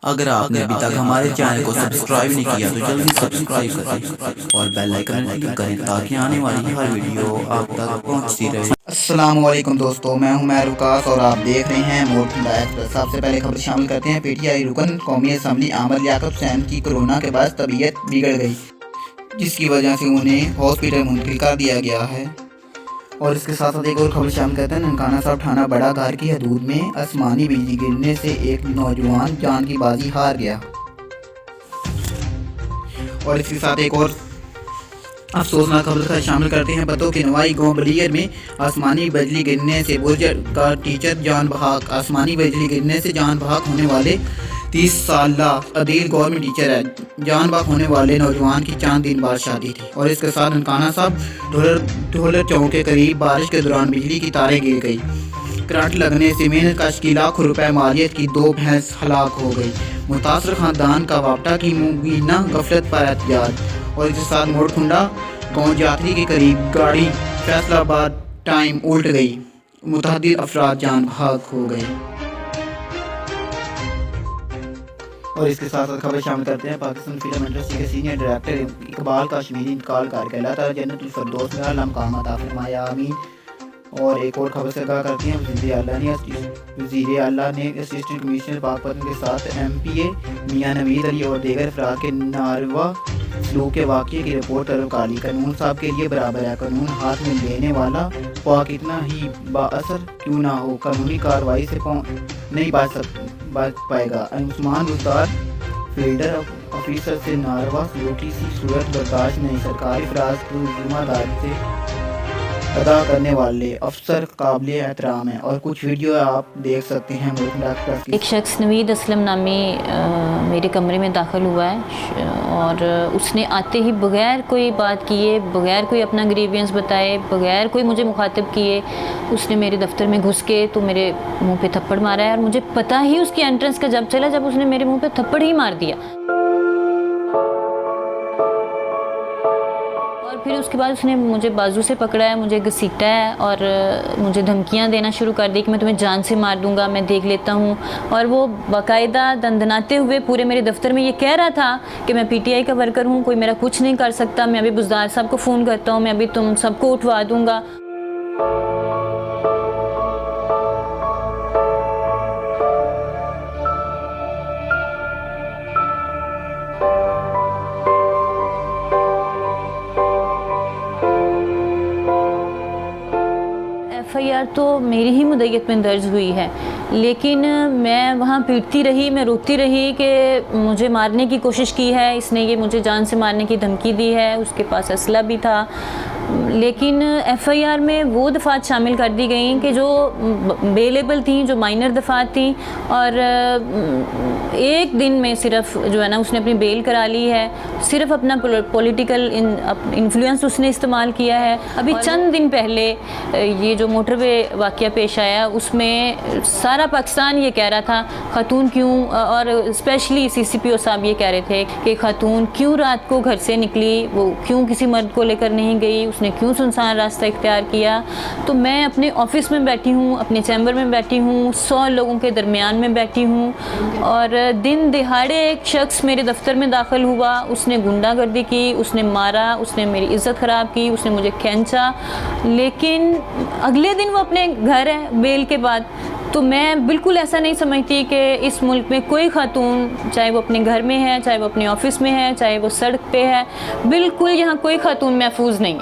अगर आपने अभी तक हमारे चैनल को सब्सक्राइब नहीं किया तो जल्दी सब्सक्राइब करें और बेल आइकन क्लिक करें ताकि आने वाली हर वीडियो आप तक पहुंचती रहे। अस्सलाम वालेकुम दोस्तों, मैं हूं रुकास और आप देख रहे हैं मोरठुंडा एक्सप्रेस। सबसे पहले खबर शामिल करते हैं। पीटीआई रुकन कौमी असम्बली अहमद लियाकत हुसैन की कोरोना के बाद तबीयत बिगड़ गई, जिसकी वजह से उन्हें हॉस्पिटल मुंतकिल कर दिया गया है। और इसके साथ साथ एक और खबर शामिल करते हैं। ननकाना साहब थाना बड़ा घर की हदूद में आसमानी बिजली गिरने से एक नौजवान जान की बाजी हार गया। और इसके साथ एक और अफसोसनाक खबर शामिल करते हैं। बतो के नवाई गांव बलियर में आसमानी बिजली गिरने से बुजुर्ग का टीचर जान बहाक। आसमानी बिजली गिरने से जान बहाक होने वाले 30 साल अदील गवर्नमेंट टीचर है। जान बहाक होने वाले नौजवान की 4 दिन बाद शादी थी। और इसके साथ ननकाना साहब ढोलर चौक के करीब बारिश के दौरान बिजली की तारें गिर गई। करंट लगने से मेहनत का लाखों रुपए मालियत की 2 भैंस हलाक हो गई। मुतासर खानदान का वापटा की मुबीना गफलत पर एहतियात। और इसके साथ मोरठुंडा गाँव यात्री के करीब गाड़ी फैसलाबाद टाइम उल्ट गई, मुतअद्दिद अफराद जान बहाक हो गए। और इसके साथ साथ खबर शामिल करते हैं। पाकिस्तान फिल्म इंडस्ट्री के सीनियर डायरेक्टर इकबाल काश्मीरी इंतकाल कर गए। अल्लाह ताला जन्नतुल फिरदौस में आला मकाम अता फरमाए, आमीन। और एक और खबर से आगाह करते हैं। वज़ीर आला ने असिस्टेंट कमिश्नर पाकपतन के साथ MPA मियां नवीद अली और दीगर अफराद के नारवा सलूक के वाक़ये की रिपोर्ट तलब कर ली। कानून साहब के लिए बराबर है, कानून हाथ में लेने वाला पाक इतना ही बाअसर क्यों ना हो, कानूनी कार्रवाई से नहीं बच पाएगा। उस्मान रुस्तार फील्डर ऑफिसर से नारवा सलूक की सूरत बर्दाश्त नहीं, सरकारी फराज को जिम्मेदारी से अदा करने वाले अफसर काबिल एहतराम है। और कुछ वीडियो आप देख सकते हैं। एक शख्स नवीद असलम नामी मेरे कमरे में दाखिल हुआ है और उसने आते ही बग़ैर कोई बात किए, बग़ैर कोई अपना ग्रीवियंस बताए, बग़ैर कोई मुझे मुखातिब किए उसने मेरे दफ्तर में घुस के तो मेरे मुंह पे थप्पड़ मारा है। और मुझे पता ही उसकी एंट्रेंस का जब चला जब उसने मेरे मुंह पे थप्पड़ ही मार दिया। फिर उसके बाद उसने मुझे बाजू से पकड़ा है, मुझे घसीटा है और मुझे धमकियां देना शुरू कर दी कि मैं तुम्हें जान से मार दूंगा, मैं देख लेता हूं। और वो बाकायदा दंदनाते हुए पूरे मेरे दफ्तर में ये कह रहा था कि मैं PTI का वर्कर हूं, कोई मेरा कुछ नहीं कर सकता, मैं अभी बुज़दार साहब को फ़ोन करता हूं, मैं अभी तुम सबको उठवा दूंगा। FIR तो मेरी ही मुद्दत में दर्ज हुई है, लेकिन मैं वहाँ पीटती रही, मैं रोती रही कि मुझे मारने की कोशिश की है इसने, ये मुझे जान से मारने की धमकी दी है, उसके पास असला भी था। लेकिन FIR में वो दफ़ात शामिल कर दी गई कि जो बेलेबल थी, जो माइनर दफ़ात थी। और एक दिन में सिर्फ जो है ना उसने अपनी बेल करा ली है, सिर्फ अपना पॉलिटिकल इन्फ्लुएंस उसने इस्तेमाल किया है। अभी चंद दिन पहले ये जो मोटरवे वाक़या पेश आया उसमें सारा पाकिस्तान ये कह रहा था ख़ातून क्यों, और स्पेशली CCPO साहब ये कह रहे थे कि ख़ातून क्यों रात को घर से निकली, वो क्यों किसी मर्द को लेकर नहीं गई, उसने क्यों सुनसान रास्ता इख्तियार किया। तो मैं अपने ऑफिस में बैठी हूँ, अपने चैम्बर में बैठी हूँ, 100 लोगों के दरमियान में बैठी हूँ और दिन दिहाड़े एक शख्स मेरे दफ्तर में दाखिल हुआ, उसने गुंडागर्दी की, उसने मारा, उसने मेरी इज़्ज़त ख़राब की, उसने मुझे खींचा। लेकिन अगले दिन वो अपने घर है बेल के बाद। तो मैं बिल्कुल ऐसा नहीं समझती कि इस मुल्क में कोई ख़ातून, चाहे वो अपने घर में है, चाहे वो अपने ऑफिस में है, चाहे वो सड़क पे है, बिल्कुल यहाँ कोई ख़ातून महफूज नहीं है।